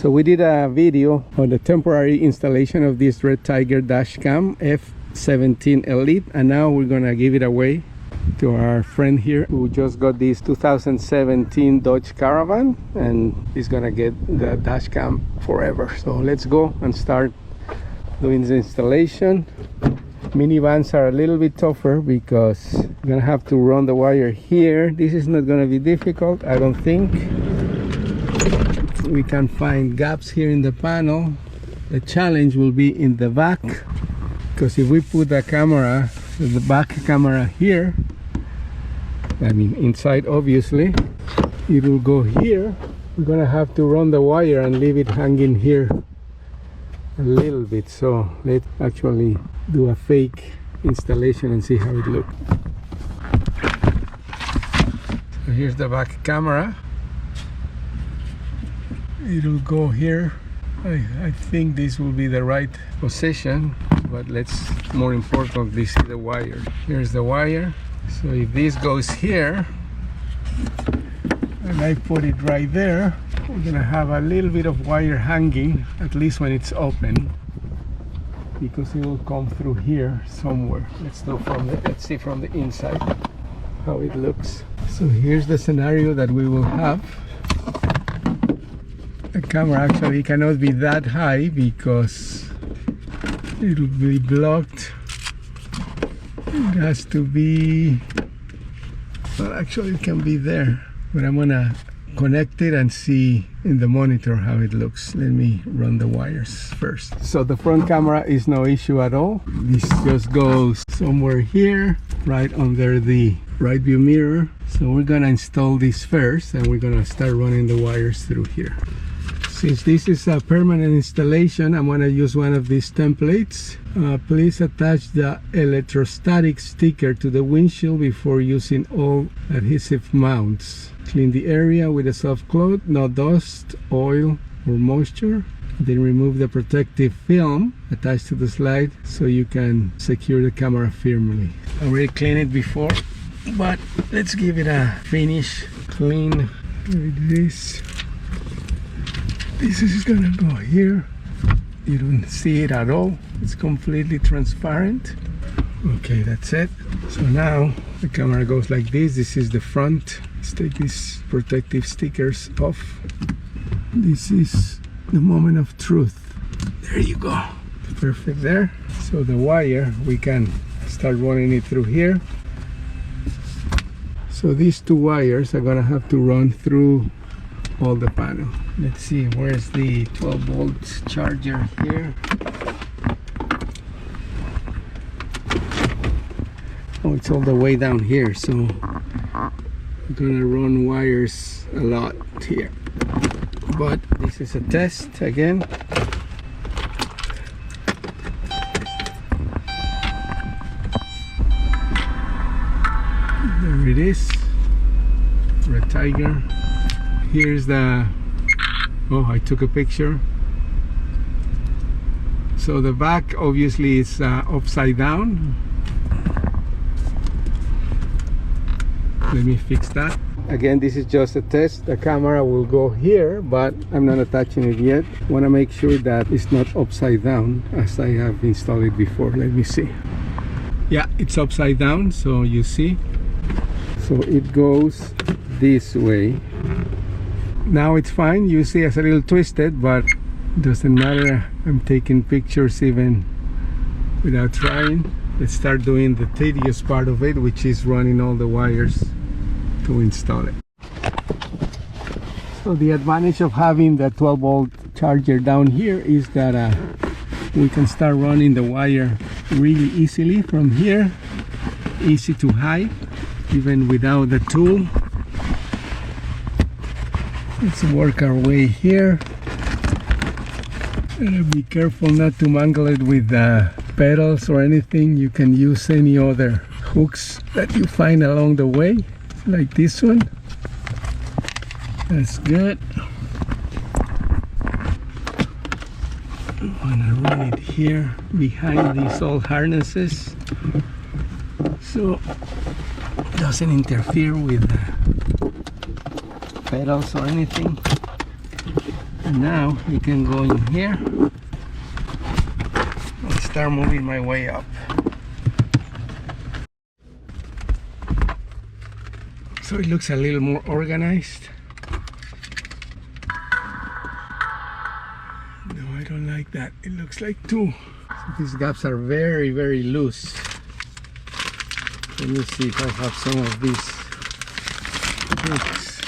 So we did a video on the temporary installation of this REDTIGER dashcam F17 Elite, and now we're gonna give it away to our friend here who just got this 2017 Dodge Caravan, and he's gonna get the dashcam forever. So let's go and start doing the installation. Minivans are a little bit tougher because I'm gonna have to run the wire here. This is not gonna be difficult, I don't think. We can find gaps here in the panel. The challenge will be in the back, because if we put the camera, the back camera here, I mean inside obviously, it will go here. We're gonna have to run the wire and leave it hanging here a little bit. So let's actually do a fake installation and see how it looks. So here's the back camera. It'll go here. I think this will be the right position, but let's, more importantly, see the wire. Here's the wire. So if this goes here and I put it right there, we're gonna have a little bit of wire hanging, at least when it's open, because it will come through here somewhere. Let's see from the inside how it looks. So here's the scenario that we will have. The camera actually cannot be that high because it will be blocked. It has to be, well, actually it can be there, but I'm gonna connect it and see in the monitor how it looks. Let me run the wires first. So the front camera is no issue at all. This just goes somewhere here, right under the right view mirror. So we're gonna install this first, and we're gonna start running the wires through here. Since this is a permanent installation, I'm gonna use one of these templates. Please attach the electrostatic sticker to the windshield before using all adhesive mounts. Clean the area with a soft cloth, no dust, oil, or moisture. Then remove the protective film attached to the slide so you can secure the camera firmly. I already cleaned it before, but let's give it a finish clean like this. This is gonna go here. You don't see it at all. It's completely transparent. Okay, that's it. So now the camera goes like this. This is the front. Let's take these protective stickers off. This is the moment of truth. There you go. Perfect there. So the wire, we can start running it through here. So these two wires are gonna have to run through all the panel. Let's see, where's the 12-volt charger here? Oh, it's all the way down here, so I'm gonna run wires a lot here. But this is a test again. There it is, REDTIGER. Here's the, oh, I took a picture. So the back obviously is upside down. Let me fix that. Again, this is just a test. The camera will go here, but I'm not attaching it yet. Want to make sure that it's not upside down as I have installed it before. Let me see. Yeah, it's upside down, so you see. So it goes this way. Now it's fine. You see it's a little twisted, but it doesn't matter. I'm taking pictures even without trying. Let's start doing the tedious part of it, which is running all the wires to install it. So the advantage of having the 12-volt charger down here is that we can start running the wire really easily from here. Easy to hide, even without the tool. Let's work our way here. Gotta be careful not to mangle it with pedals or anything. You can use any other hooks that you find along the way, like this one. That's good. I'm gonna run it here behind these old harnesses so it doesn't interfere with pedals or anything. And now we can go in here and start moving my way up. So it looks a little more organized. No, I don't like that. It looks like two. So these gaps are very, very loose. Let me see if I have some of these hooks.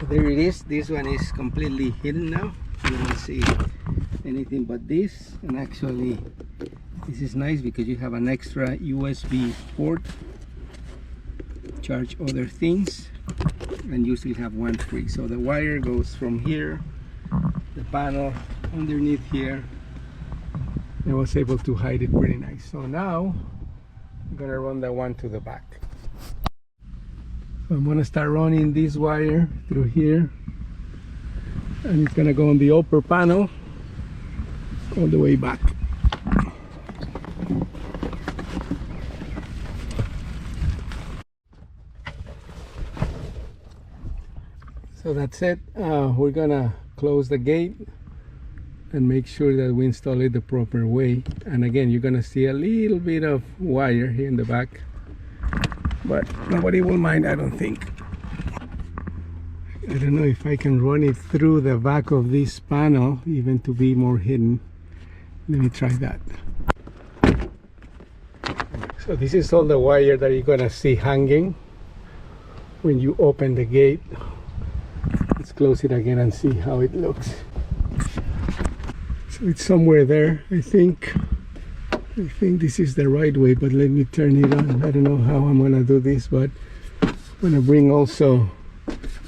So there it is. This one is completely hidden now. You don't see anything but this. And actually, this is nice because you have an extra USB port. Charge other things, and you still have one free. So the wire goes from here, the panel underneath here. I was able to hide it pretty nice. So now I'm gonna run that one to the back. So I'm gonna start running this wire through here, and it's gonna go on the upper panel all the way back. So that's it. We're gonna close the gate and make sure that we install it the proper way. And again, you're gonna see a little bit of wire here in the back, but nobody will mind, I don't think. I don't know if I can run it through the back of this panel even to be more hidden. Let me try that. So this is all the wire that you're gonna see hanging when you open the gate. Let's close it again and see how it looks. So it's somewhere there, I think. I think this is the right way, but let me turn it on. I don't know how I'm gonna do this, but I'm gonna bring also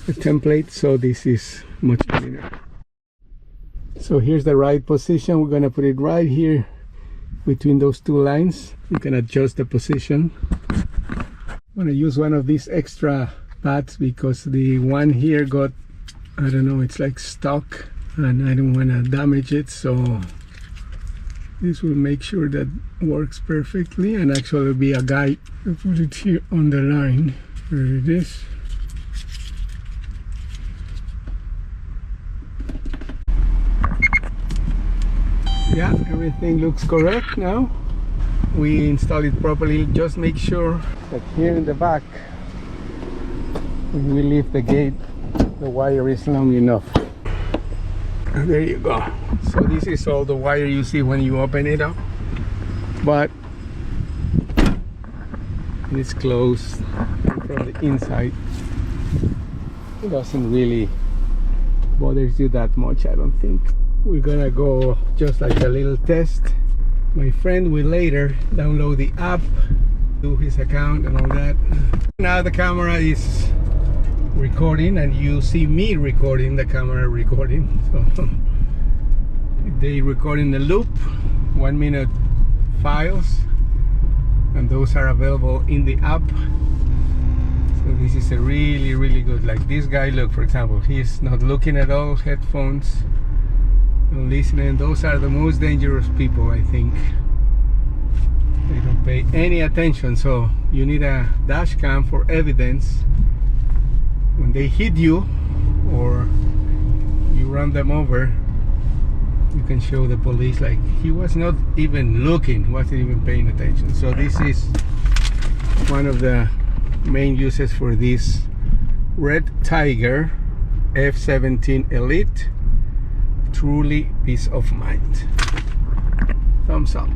a template, so this is much cleaner. So here's the right position. We're gonna put it right here between those two lines. You can adjust the position. I'm gonna use one of these extra pads because the one here got, I don't know, it's like stuck, and I don't want to damage it, so this will make sure that works perfectly. And actually will be a guide. I'll put it here on the line. There it is. Yeah, everything looks correct now. We install it properly. Just make sure that here in the back, when we leave the gate, the wire is long enough. And there you go. So this is all the wire you see when you open it up, but it's closed from the inside. It doesn't really bother you that much, I don't think. We're gonna go just like a little test. My friend will later download the app, do his account and all that. Now the camera is recording, and you see me recording, the camera recording. So they record in the loop, 1 minute files, and those are available in the app. So this is a really good, like this guy, look, for example, he's not looking at all, headphones, no listening. Those are the most dangerous people, I think. They don't pay any attention, so you need a dash cam for evidence. When they hit you or you run them over, you can show the police like he was not even looking, wasn't even paying attention. So this is one of the main uses for this REDTIGER F17 Elite. Truly peace of mind. Thumbs up.